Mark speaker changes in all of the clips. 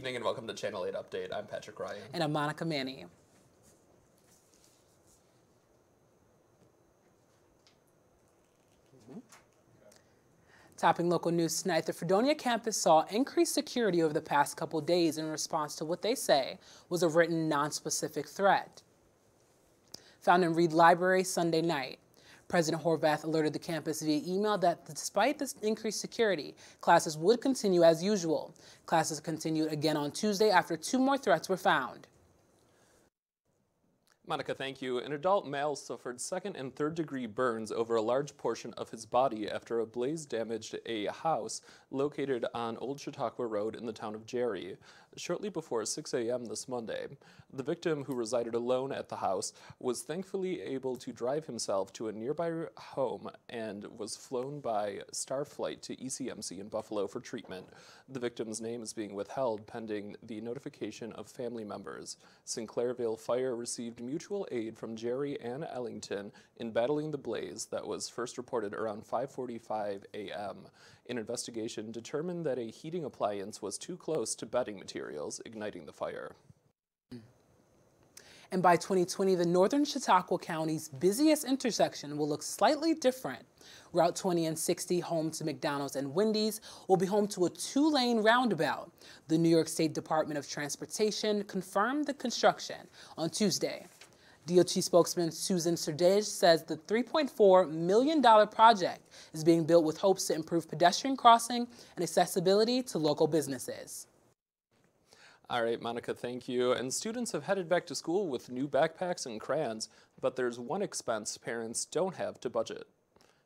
Speaker 1: evening and welcome to Channel 8 Update. I'm Patrick Ryan.
Speaker 2: And I'm Monica Manny. Topping local news tonight, the Fredonia campus saw increased security over the past couple days in response to what they say was a written, non-specific threat. Found in Reed Library Sunday night, President Horvath alerted the campus via email that despite this increased security, classes would continue as usual. Classes continued again on Tuesday after 2 more threats were found.
Speaker 1: Monica, thank you. An adult male suffered 2nd and 3rd degree burns over a large portion of his body after a blaze damaged a house located on Old Chautauqua Road in the town of Jerry, shortly before 6 a.m. this Monday. The victim, who resided alone at the house, was thankfully able to drive himself to a nearby home and was flown by Starflight to ECMC in Buffalo for treatment. The victim's name is being withheld pending the notification of family members. Sinclairville Fire received mutual aid from Jerry and Ellington in battling the blaze that was first reported around 5:45 a.m. An investigation determined that a heating appliance was too close to bedding materials, igniting the fire.
Speaker 2: And by 2020, the northern Chautauqua County's busiest intersection will look slightly different. Route 20 and 60, home to McDonald's and Wendy's, will be home to a 2-lane roundabout. The New York State Department of Transportation confirmed the construction on Tuesday. DOT spokesman Susan Surdej says the $3.4 million project is being built with hopes to improve pedestrian crossing and accessibility to local businesses.
Speaker 1: All right, Monica, thank you. And students have headed back to school with new backpacks and crayons, but there's one expense parents don't have to budget.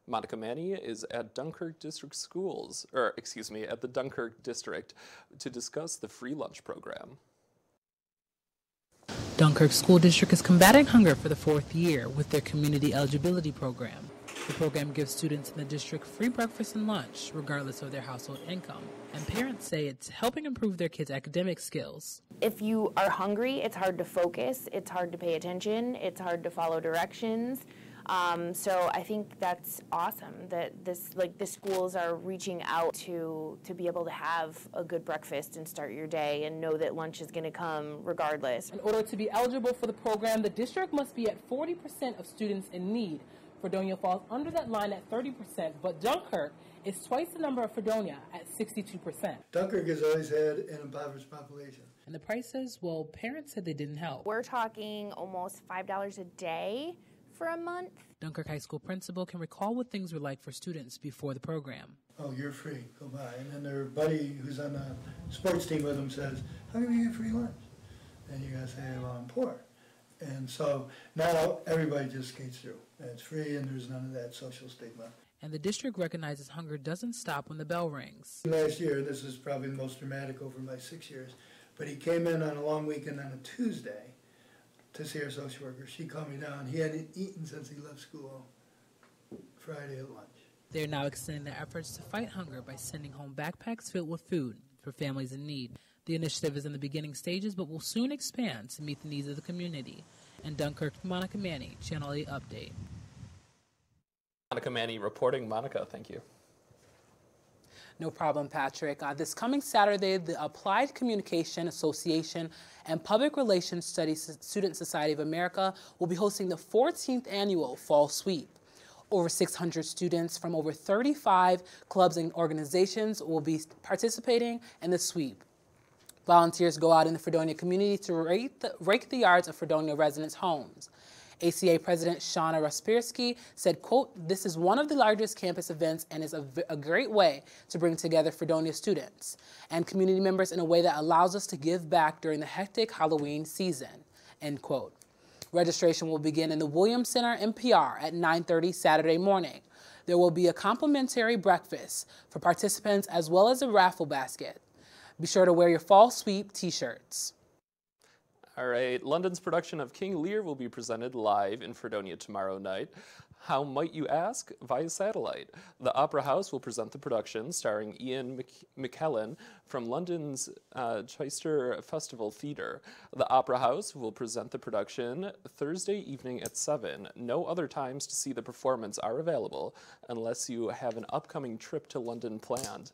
Speaker 1: Monica Manny is at Dunkirk District Schools, at the Dunkirk District to discuss the free lunch program.
Speaker 2: Dunkirk School District is combating hunger for the 4th year with their community eligibility program. The program gives students in the district free breakfast and lunch, regardless of their household income. And parents say it's helping improve their kids' academic skills.
Speaker 3: If you are hungry, it's hard to focus, it's hard to pay attention, it's hard to follow directions. So I think that's awesome that the schools are reaching out to be able to have a good breakfast and start your day and know that lunch is going to come regardless.
Speaker 2: In order to be eligible for the program, the district must be at 40% of students in need. Fredonia falls under that line at 30%, but Dunkirk is twice the number of Fredonia at 62%.
Speaker 4: Dunkirk has always had an impoverished population.
Speaker 2: And the prices, well, parents said they didn't help.
Speaker 3: We're talking almost $5 a day for a month.
Speaker 2: Dunkirk High School principal can recall what things were like for students before the program.
Speaker 4: Oh, you're free, go by. And then their buddy who's on the sports team with them says, how come you get free lunch? And you gotta say, well, I'm poor. And so now everybody just skates through. And it's free and there's none of that social stigma.
Speaker 2: And the district recognizes hunger doesn't stop when the bell rings.
Speaker 4: Last year, this is probably the most dramatic over my 6 years, but he came in on a long weekend on a Tuesday to see our social worker. She calmed me down. He hadn't eaten since he left school Friday at lunch.
Speaker 2: They're now extending their efforts to fight hunger by sending home backpacks filled with food for families in need. The initiative is in the beginning stages, but will soon expand to meet the needs of the community. In Dunkirk, Monica Manny, Channel 8 Update.
Speaker 1: Monica Manny reporting. Monica, thank you.
Speaker 2: No problem, Patrick. This coming Saturday, the Applied Communication Association and Public Relations Studies Student Society of America will be hosting the 14th annual Fall Sweep. Over 600 students from over 35 clubs and organizations will be participating in the sweep. Volunteers go out in the Fredonia community to rake the yards of Fredonia residents' homes. ACA President Shauna Raspirsky said, quote, "This is one of the largest campus events and is a great way to bring together Fredonia students and community members in a way that allows us to give back during the hectic Halloween season," end quote. Registration will begin in the Williams Center NPR at 9:30 Saturday morning. There will be a complimentary breakfast for participants as well as a raffle basket. Be sure to wear your Fall Sweep t-shirts.
Speaker 1: All right, London's production of King Lear will be presented live in Fredonia tomorrow night. How might you ask? Via satellite. The Opera House will present the production starring Ian McKellen from London's Chichester Festival Theatre. The Opera House will present the production Thursday evening at 7. No other times to see the performance are available unless you have an upcoming trip to London planned.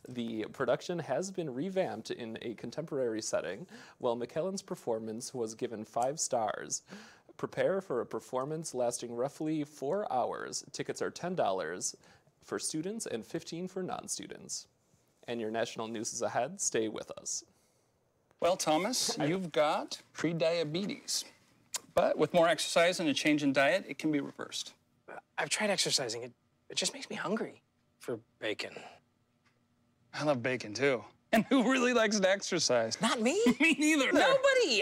Speaker 1: The production has been revamped in a contemporary setting, while McKellen's performance was given 5 stars. Prepare for a performance lasting roughly 4 hours. Tickets are $10 for students and $15 for non-students. And your national news is ahead. Stay with us.
Speaker 5: Well, Thomas, you've got pre-diabetes. But with more exercise and a change in diet, it can be reversed.
Speaker 6: I've tried exercising. It just makes me hungry for bacon.
Speaker 5: I love bacon, too. And who really likes to exercise?
Speaker 6: Not me.
Speaker 5: Me neither.
Speaker 6: Nobody.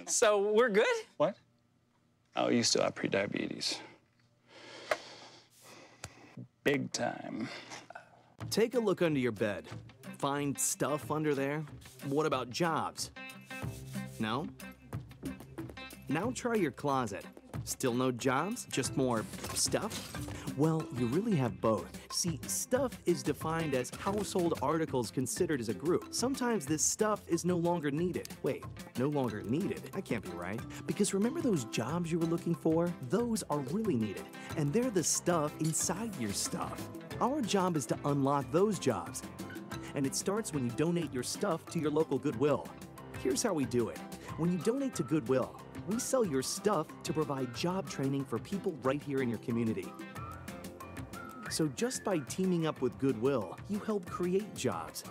Speaker 6: So we're good?
Speaker 5: What? Oh, you still have pre-diabetes. Big time.
Speaker 7: Take a look under your bed. Find stuff under there? What about jobs? No? Now try your closet. Still no jobs? Just more stuff? Well, you really have both. See, stuff is defined as household articles considered as a group. Sometimes this stuff is no longer needed. Wait, no longer needed? That can't be right. Because remember those jobs you were looking for? Those are really needed. And they're the stuff inside your stuff. Our job is to unlock those jobs. And it starts when you donate your stuff to your local Goodwill. Here's how we do it. When you donate to Goodwill, we sell your stuff to provide job training for people right here in your community. So just by teaming up with Goodwill, you help create jobs.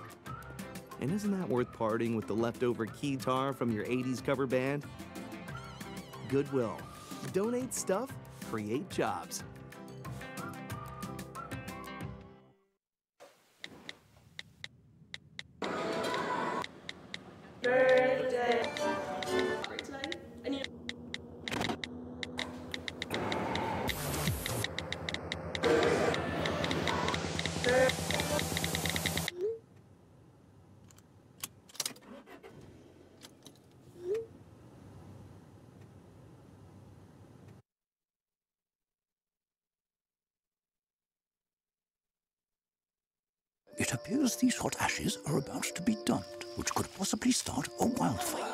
Speaker 7: And isn't that worth parting with the leftover keytar from your 80s cover band? Goodwill. Donate stuff, create jobs.
Speaker 8: It appears these hot ashes are about to be dumped, which could possibly start a wildfire.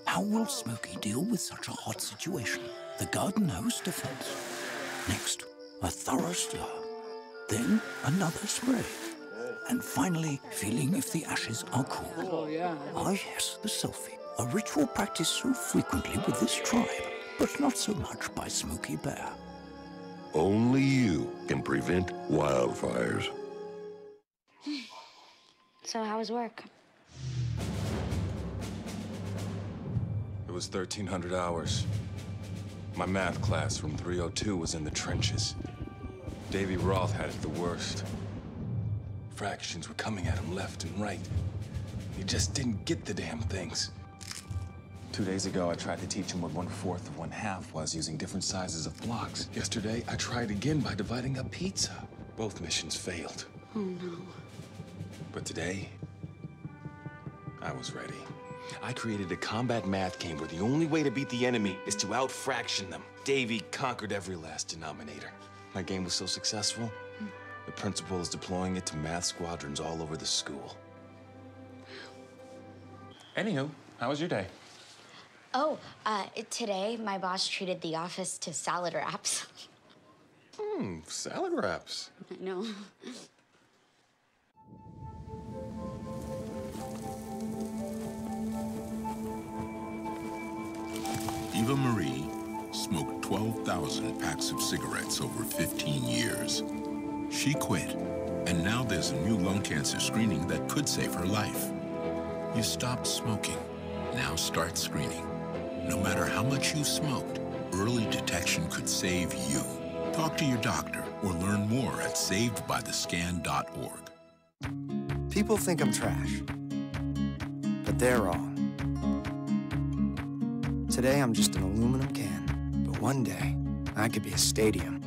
Speaker 8: How will Smokey deal with such a hot situation? The garden hose defense. Next, a thorough stir. Then another spray. And finally, feeling if the ashes are cool.
Speaker 2: Oh, yeah.
Speaker 8: Ah, yes, the selfie. A ritual practiced so frequently with this tribe, but not so much by Smokey Bear.
Speaker 9: Only you can prevent wildfires.
Speaker 10: So how was work?
Speaker 11: It was 1,300 hours. My math class from 302 was in the trenches. Davy Roth had it the worst. Fractions were coming at him left and right. He just didn't get the damn things. 2 days ago, I tried to teach him what 1/4 of 1/2 was using different sizes of blocks. Yesterday, I tried again by dividing up pizza. Both missions failed.
Speaker 10: Oh, no.
Speaker 11: But today, I was ready. I created a combat math game where the only way to beat the enemy is to out-fraction them. Davy conquered every last denominator. My game was so successful, the principal is deploying it to math squadrons all over the school.
Speaker 5: Anywho, how was your day?
Speaker 10: Oh, today my boss treated the office to salad wraps.
Speaker 11: Salad wraps.
Speaker 10: I know.
Speaker 12: Eva Marie smoked 12,000 packs of cigarettes over 15 years. She quit, and now there's a new lung cancer screening that could save her life. You stopped smoking. Now start screening. No matter how much you smoked, early detection could save you. Talk to your doctor or learn more at savedbythescan.org.
Speaker 13: People think I'm trash, but they're wrong. Today, I'm just an aluminum can, but one day, I could be a stadium.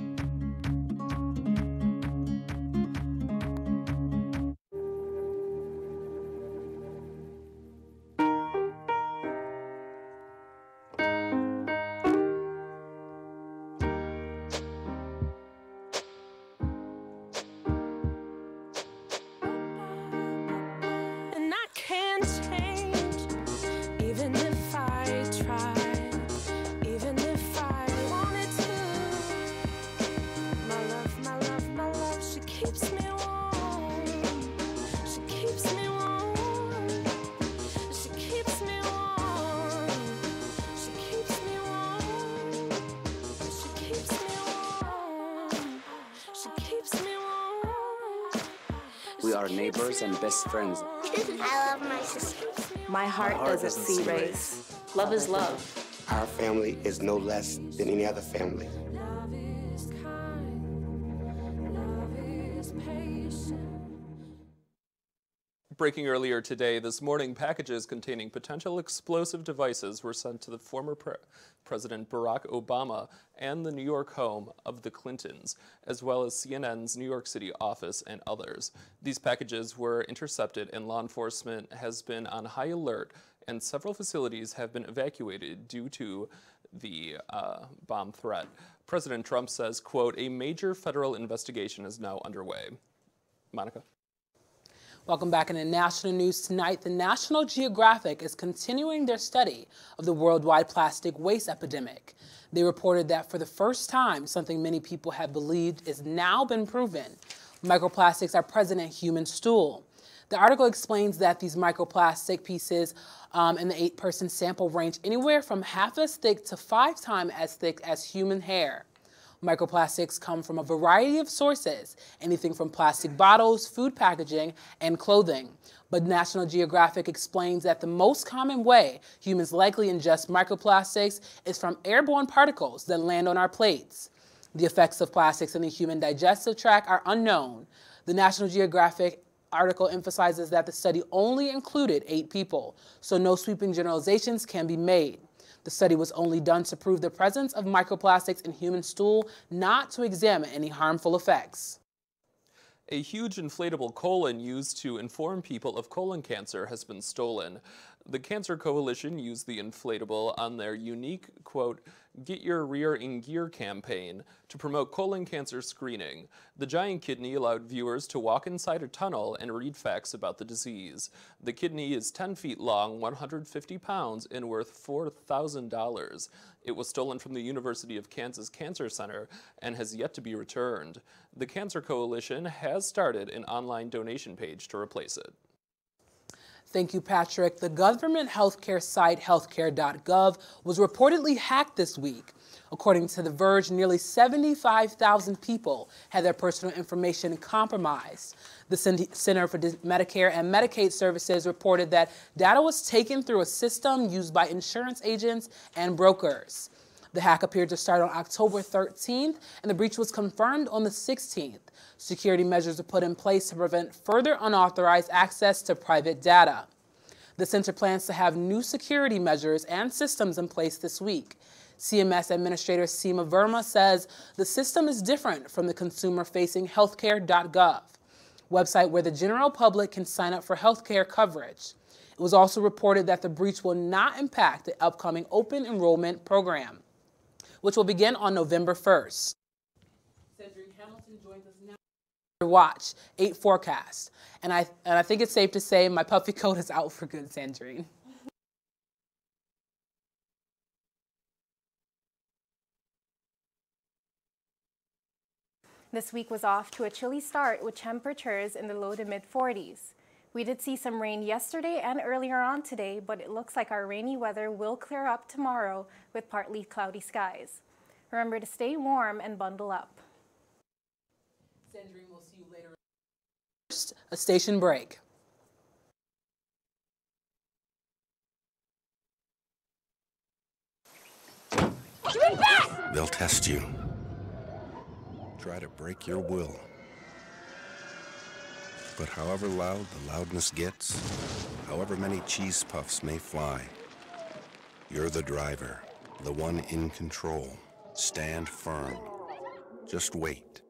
Speaker 14: We are neighbors and best friends.
Speaker 15: I love my sister.
Speaker 16: My heart doesn't see race. Love is love.
Speaker 17: Our family is no less than any other family.
Speaker 1: Breaking earlier today, this morning, packages containing potential explosive devices were sent to the former President Barack Obama and the New York home of the Clintons, as well as CNN's New York City office and others. These packages were intercepted and law enforcement has been on high alert, and several facilities have been evacuated due to the bomb threat. President Trump says, quote, "A major federal investigation is now underway." Monica?
Speaker 2: Welcome back in the national news tonight. The National Geographic is continuing their study of the worldwide plastic waste epidemic. They reported that for the first time, something many people have believed is now been proven. Microplastics are present in human stool. The article explains that these microplastic pieces in the 8-person sample range anywhere from half as thick to 5 times as thick as human hair. Microplastics come from a variety of sources, anything from plastic bottles, food packaging, and clothing. But National Geographic explains that the most common way humans likely ingest microplastics is from airborne particles that land on our plates. The effects of plastics in the human digestive tract are unknown. The National Geographic article emphasizes that the study only included 8 people, so no sweeping generalizations can be made. The study was only done to prove the presence of microplastics in human stool, not to examine any harmful effects.
Speaker 1: A huge inflatable colon used to inform people of colon cancer has been stolen. The Cancer Coalition used the inflatable on their unique, quote, "Get Your Rear in Gear" campaign to promote colon cancer screening. The giant kidney allowed viewers to walk inside a tunnel and read facts about the disease. The kidney is 10 feet long, 150 pounds, and worth $4,000. It was stolen from the University of Kansas Cancer Center and has yet to be returned. The Cancer Coalition has started an online donation page to replace it.
Speaker 2: Thank you, Patrick. The government healthcare site healthcare.gov was reportedly hacked this week. According to The Verge, nearly 75,000 people had their personal information compromised. The Center for Medicare and Medicaid Services reported that data was taken through a system used by insurance agents and brokers. The hack appeared to start on October 13th, and the breach was confirmed on the 16th. Security measures were put in place to prevent further unauthorized access to private data. The center plans to have new security measures and systems in place this week. CMS Administrator Seema Verma says the system is different from the consumer-facing healthcare.gov website where the general public can sign up for healthcare coverage. It was also reported that the breach will not impact the upcoming open enrollment program, which will begin on November 1st. Cedric Hamilton joins us now. Watch 8 forecast. And I think it's safe to say my puffy coat is out for good, Sandrine.
Speaker 18: This week was off to a chilly start with temperatures in the low to mid 40s. We did see some rain yesterday and earlier on today, but it looks like our rainy weather will clear up tomorrow with partly cloudy skies. Remember to stay warm and bundle up.
Speaker 2: Sandrine, we'll see you later. First, a station break.
Speaker 15: Give me back!
Speaker 9: They'll test you. Try to break your will. But however loud the loudness gets, however many cheese puffs may fly, you're the driver, the one in control. Stand firm. Just wait.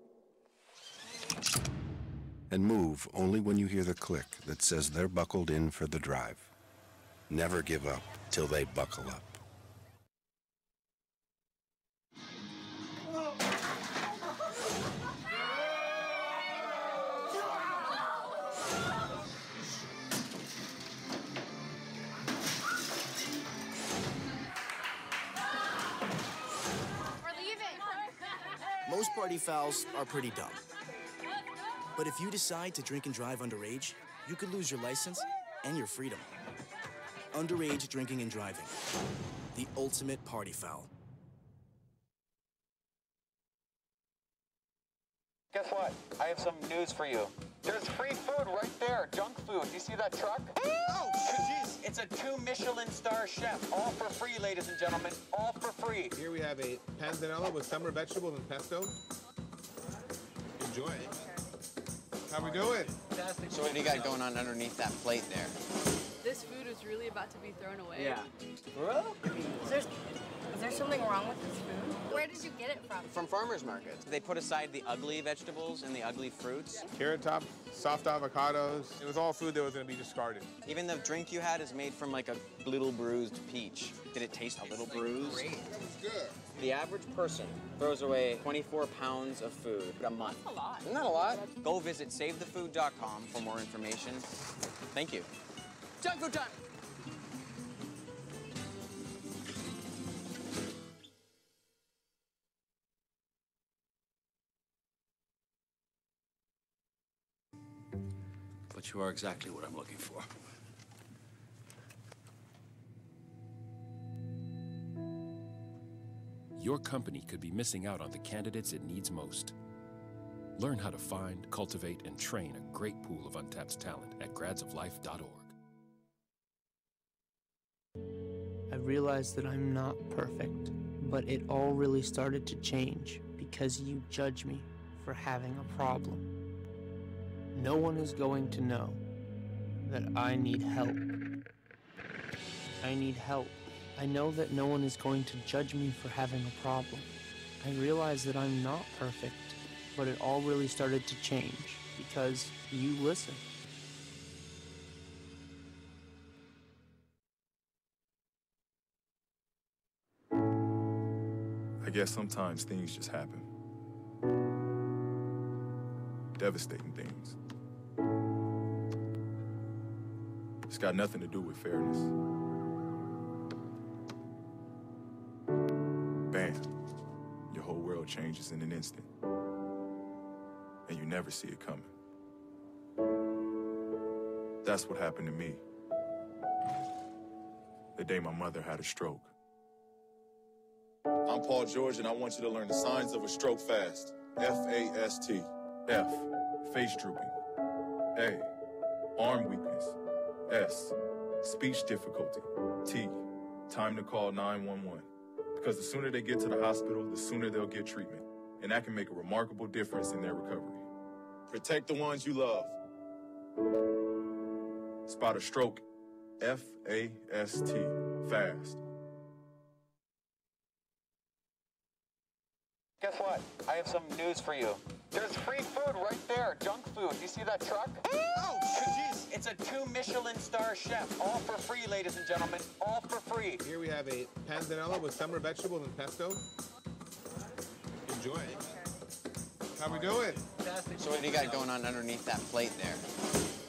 Speaker 9: And move only when you hear the click that says they're buckled in for the drive. Never give up till they buckle up.
Speaker 7: Most party fouls are pretty dumb. But if you decide to drink and drive underage, you could lose your license and your freedom. Underage drinking and driving. The ultimate party foul.
Speaker 19: Guess what? I have some news for you. There's free food right there, junk food. You see that truck? Oh, jeez. It's a 2 Michelin star chef. All for free, ladies and gentlemen. All for free.
Speaker 20: Here we have a panzanella with summer vegetables and pesto. Enjoy it. How we doing?
Speaker 21: Fantastic. So what do you got going on underneath that plate there?
Speaker 22: This food is really about to be thrown away.
Speaker 21: Yeah.
Speaker 22: Is there something wrong with this food? Where did you get it from?
Speaker 21: From farmers markets. They put aside the ugly vegetables and the ugly fruits.
Speaker 20: Carrot top, soft avocados. It was all food that was going to be discarded.
Speaker 21: Even the drink you had is made from like a little bruised peach. Did it taste a little bruised?
Speaker 20: Great. It was good.
Speaker 21: The average person throws away 24 pounds of food a month.
Speaker 22: That's a lot.
Speaker 21: Isn't that a lot? Go visit SaveTheFood.com for more information. Thank you. Junk food time!
Speaker 23: But you are exactly what I'm looking for.
Speaker 24: Your company could be missing out on the candidates it needs most. Learn how to find, cultivate, and train a great pool of untapped talent at gradsoflife.org.
Speaker 25: I realized that I'm not perfect, but it all really started to change because you judge me for having a problem. No one is going to know that I need help. I need help. I know that no one is going to judge me for having a problem. I realize that I'm not perfect, but it all really started to change because you listen.
Speaker 11: I guess sometimes things just happen. Devastating things. It's got nothing to do with fairness. Bam. Your whole world changes in an instant. And you never see it coming. That's what happened to me. The day my mother had a stroke.
Speaker 26: I'm Paul George, and I want you to learn the signs of a stroke fast. F-A-S-T.
Speaker 11: F, face drooping. A, arm weakness. S, speech difficulty. T, time to call 911. Because the sooner they get to the hospital, the sooner they'll get treatment. And that can make a remarkable difference in their recovery.
Speaker 26: Protect the ones you love.
Speaker 11: Spot a stroke. F-A-S-T. Fast.
Speaker 19: Guess what? I have some news for you. There's free food right there, junk food. You see that truck? Oh, jeez. It's a 2 Michelin star chef. All for free, ladies and gentlemen. All for free.
Speaker 20: Here we have a panzanella with summer vegetables and pesto. Enjoy it. How we doing?
Speaker 22: Fantastic.
Speaker 21: So what do you got going on underneath that plate there?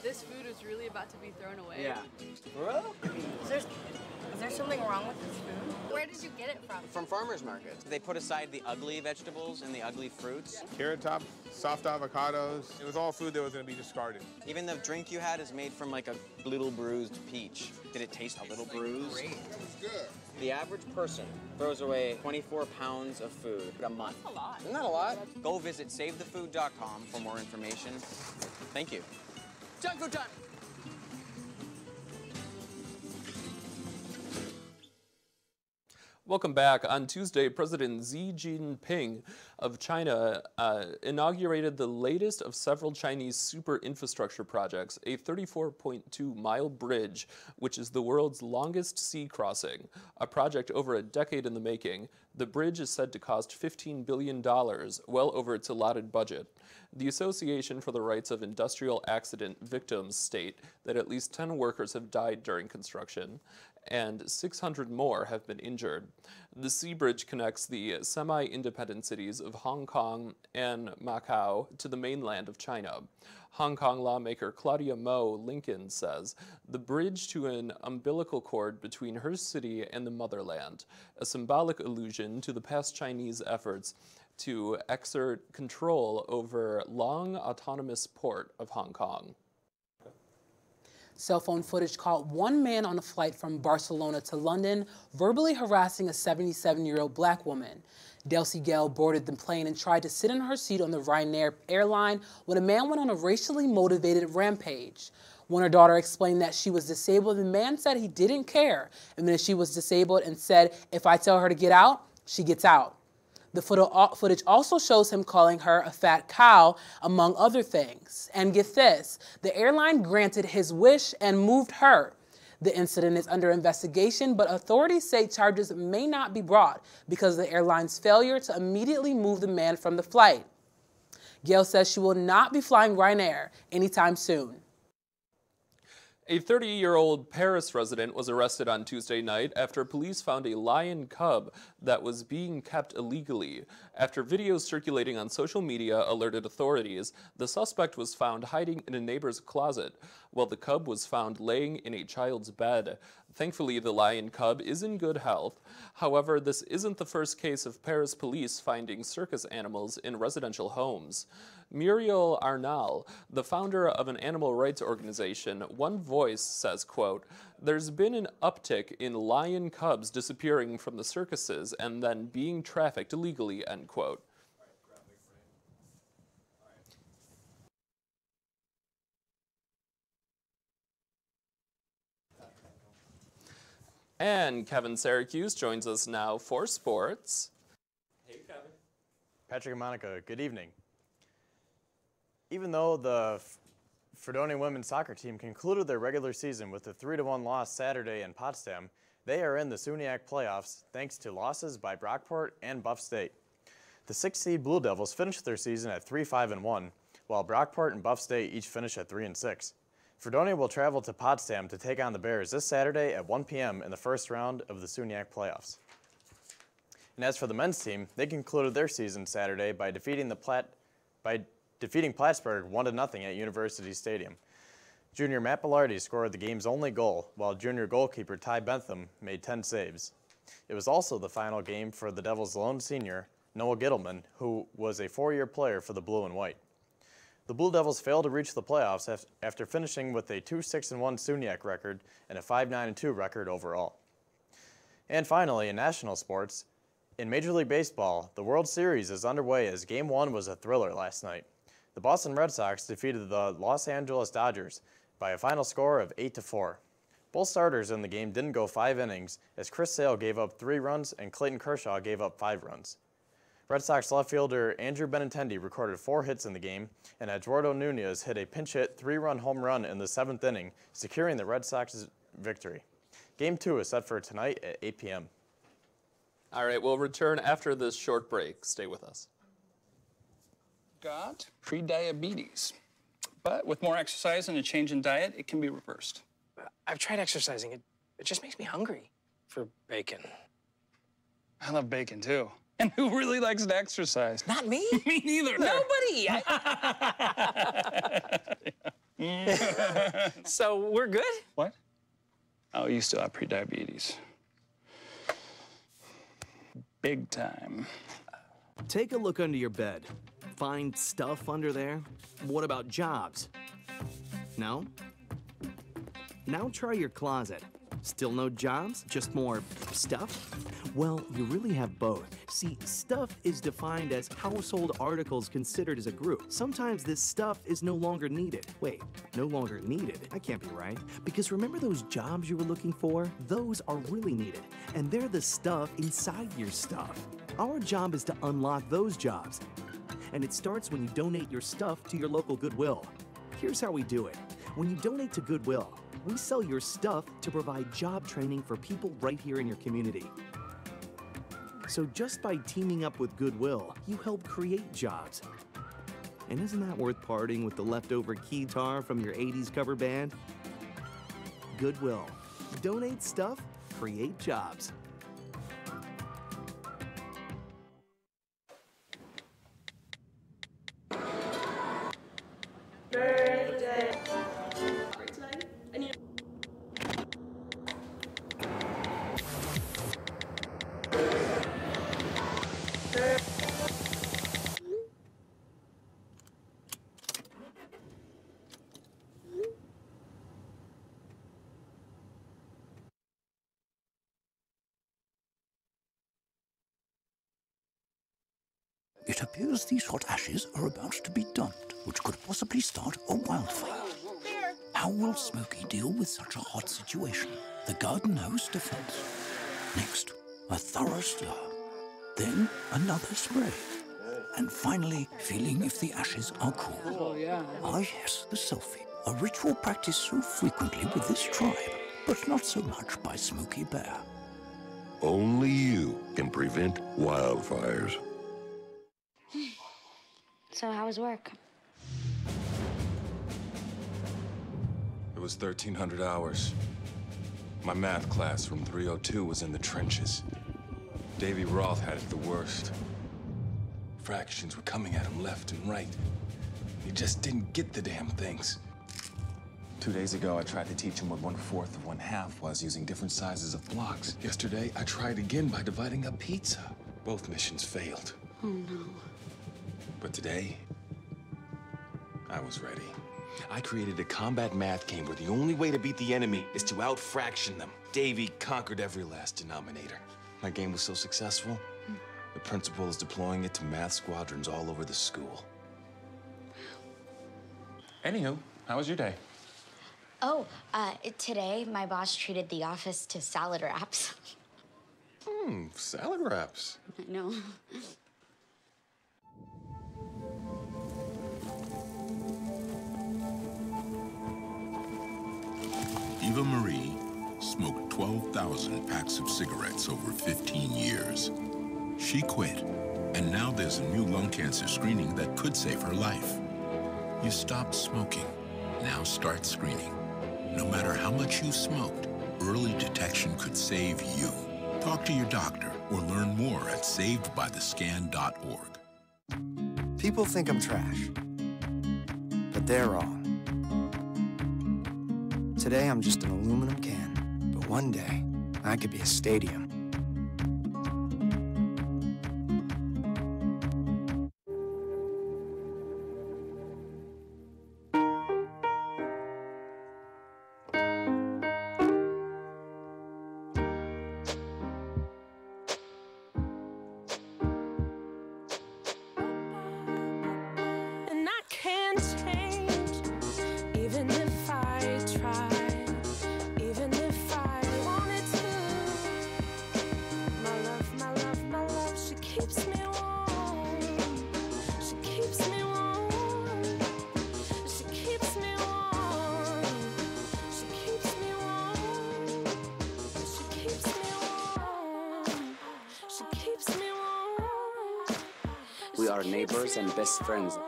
Speaker 22: This food is really about to be thrown away.
Speaker 21: Yeah.
Speaker 22: Is there something wrong with this food? Where did you get it from?
Speaker 21: From farmers markets. They put aside the ugly vegetables and the ugly fruits.
Speaker 20: Carrot top, soft avocados. It was all food that was going to be discarded.
Speaker 21: Even the drink you had is made from like a little bruised peach. Did it taste a little bruised?
Speaker 20: Great. It was good.
Speaker 21: The average person throws away 24 pounds of food a month.
Speaker 22: That's a lot.
Speaker 21: Isn't that a lot? Go visit SaveTheFood.com for more information. Thank you. Junk food time!
Speaker 1: Welcome back. On Tuesday, President Xi Jinping of China inaugurated the latest of several Chinese super infrastructure projects, a 34.2-mile bridge, which is the world's longest sea crossing, a project over a decade in the making. The bridge is said to cost $15 billion, well over its allotted budget. The Association for the Rights of Industrial Accident Victims state that at least 10 workers have died during construction, and 600 more have been injured. The sea bridge connects the semi-independent cities of Hong Kong and Macau to the mainland of China. Hong Kong lawmaker Claudia Mo Lincoln says the bridge to an umbilical cord between her city and the motherland, a symbolic allusion to the past Chinese efforts to exert control over long autonomous port of Hong Kong.
Speaker 2: Cell phone footage caught one man on a flight from Barcelona to London verbally harassing a 77-year-old black woman. Delcy Gale boarded the plane and tried to sit in her seat on the Ryanair airline when a man went on a racially motivated rampage. When her daughter explained that she was disabled, the man said he didn't care, and that she was disabled and said, if I tell her to get out, she gets out. The footage also shows him calling her a fat cow, among other things. And get this, the airline granted his wish and moved her. The incident is under investigation, but authorities say charges may not be brought because of the airline's failure to immediately move the man from the flight. Gail says she will not be flying Ryanair anytime soon.
Speaker 1: A 30-year-old Paris resident was arrested on Tuesday night after police found a lion cub that was being kept illegally. After videos circulating on social media alerted authorities, the suspect was found hiding in a neighbor's closet, while the cub was found laying in a child's bed. Thankfully, the lion cub is in good health. However, this isn't the first case of Paris police finding circus animals in residential homes. Muriel Arnal, the founder of an animal rights organization, One Voice, says, quote, "There's been an uptick in lion cubs disappearing from the circuses and then being trafficked illegally," end quote. And Kevin Syracuse joins us now for sports. Hey, Kevin.
Speaker 3: Patrick and Monica, good evening. Even though the Fredonia women's soccer team concluded their regular season with a 3-1 loss Saturday in Potsdam, they are in the SUNYAC playoffs thanks to losses by Brockport and Buff State. The 6th-seed Blue Devils finished their season at 3-5-1, while Brockport and Buff State each finished at 3-6. Fredonia will travel to Potsdam to take on the Bears this Saturday at 1 p.m. in the first round of the SUNYAC playoffs. And as for the men's team, they concluded their season Saturday by defeating Plattsburgh 1-0 at University Stadium. Junior Matt Bellardi scored the game's only goal, while junior goalkeeper Ty Bentham made 10 saves. It was also the final game for the Devils' lone senior, Noah Gittleman, who was a 4-year player for the Blue and White. The Blue Devils failed to reach the playoffs after finishing with a 2-6-1 SUNYAC record and a 5-9-2 record overall. And finally, in national sports, in Major League Baseball, the World Series is underway as Game 1 was a thriller last night. The Boston Red Sox defeated the Los Angeles Dodgers by a final score of 8-4. Both starters in the game didn't go 5 innings, as Chris Sale gave up 3 runs and Clayton Kershaw gave up 5 runs. Red Sox left fielder Andrew Benintendi recorded 4 hits in the game, and Eduardo Nunez hit a pinch-hit 3-run home run in the 7th inning, securing the Red Sox's victory. Game 2 is set for tonight at 8 p.m.
Speaker 1: All right, we'll return after this short break. Stay with us.
Speaker 4: Got pre-diabetes, but with more exercise and a change in diet, it can be reversed.
Speaker 13: I've tried exercising. It just makes me hungry for bacon.
Speaker 4: I love bacon, too. And who really likes to exercise?
Speaker 13: Not me.
Speaker 4: Me neither.
Speaker 13: Nobody. So we're good?
Speaker 4: What? Oh, you still have pre-diabetes. Big time.
Speaker 7: Take a look under your bed. Find stuff under there? What about jobs? No? Now try your closet. Still no jobs? Just more stuff? Well, you really have both. See, stuff is defined as household articles considered as a group. Sometimes this stuff is no longer needed. Wait, no longer needed? That can't be right. Because remember those jobs you were looking for? Those are really needed. And they're the stuff inside your stuff. Our job is to unlock those jobs. And it starts when you donate your stuff to your local Goodwill. Here's how we do it. When you donate to Goodwill, we sell your stuff to provide job training for people right here in your community. So just by teaming up with Goodwill, you help create jobs. And isn't that worth parting with the leftover keytar from your 80s cover band? Goodwill. Donate stuff, create jobs.
Speaker 5: It appears these hot ashes are about to be dumped, which could possibly start a wildfire. How will Smokey deal with such a hot situation? The garden hose defense. Next, a thorough stir. Then another spray. And finally, feeling if the ashes are cool.
Speaker 2: Oh, yeah.
Speaker 5: Ah, yes, the selfie. A ritual practiced so frequently with this tribe, but not so much by Smokey Bear.
Speaker 9: Only you can prevent wildfires.
Speaker 15: So how was work?
Speaker 11: It was 1,300 hours. My math class from 302 was in the trenches. Davy Roth had it the worst. Fractions were coming at him left and right. He just didn't get the damn things. 2 days ago, I tried to teach him what 1/4 of 1/2 was using different sizes of blocks. Yesterday, I tried again by dividing up pizza. Both missions failed.
Speaker 15: Oh, no.
Speaker 11: But today, I was ready. I created a combat math game where the only way to beat the enemy is to out-fraction them. Davy conquered every last denominator. My game was so successful, the principal is deploying it to math squadrons all over the school. Anywho, how was your day?
Speaker 15: Oh, today my boss treated the office to salad wraps.
Speaker 11: Salad wraps.
Speaker 15: I know.
Speaker 6: Eva Marie smoked 12,000 packs of cigarettes over 15 years. She quit, and now there's a new lung cancer screening that could save her life. You stopped smoking. Now start screening. No matter how much you smoked, early detection could save you. Talk to your doctor or learn more at savedbythescan.org.
Speaker 13: People think I'm trash, but they're wrong. Today, I'm just an aluminum can, but one day, I could be a stadium.
Speaker 8: And I can't change, even if I try, even if I wanted to. My love, she keeps me warm. She keeps me warm. She keeps me warm. She keeps me warm. She keeps me warm. She keeps me warm.
Speaker 10: We are neighbors and best friends.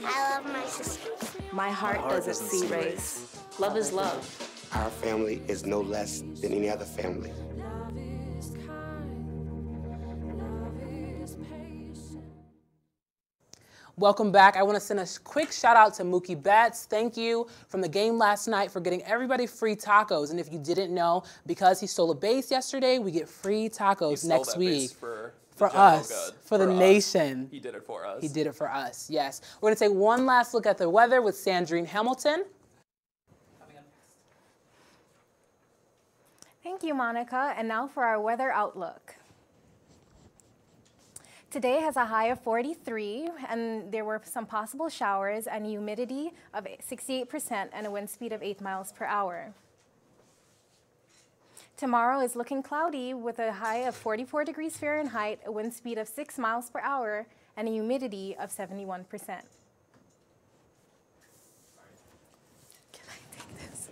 Speaker 15: I love my sister.
Speaker 16: My heart doesn't see race. Love is love.
Speaker 17: Our family is no less than any other family.
Speaker 2: Welcome back. I want to send a quick shout out to Mookie Betts. Thank you from the game last night for getting everybody free tacos. And if you didn't know, because he stole a base yesterday, we get free tacos next week. For us, for the nation.
Speaker 1: He did it for us.
Speaker 2: He did it for us, yes. We're going to take one last look at the weather with Sandrine Hamilton.
Speaker 18: Thank you, Monica. And now for our weather outlook. Today has a high of 43, and there were some possible showers and humidity of 68% and a wind speed of 8 miles per hour. Tomorrow is looking cloudy with a high of 44 degrees Fahrenheit, a wind speed of 6 miles per hour, and a humidity of 71%. Can I take this?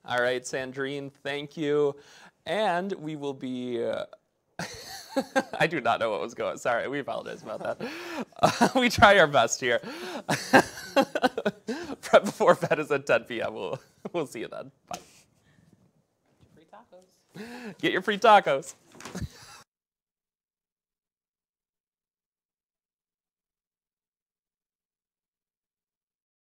Speaker 1: All right, Sandrine, thank you. And we will be... I do not know what was going. Sorry, we apologize about that. We try our best here. Prep before bed is at 10 p.m. We'll see you then. Bye.
Speaker 2: Free tacos.
Speaker 1: Get your free tacos.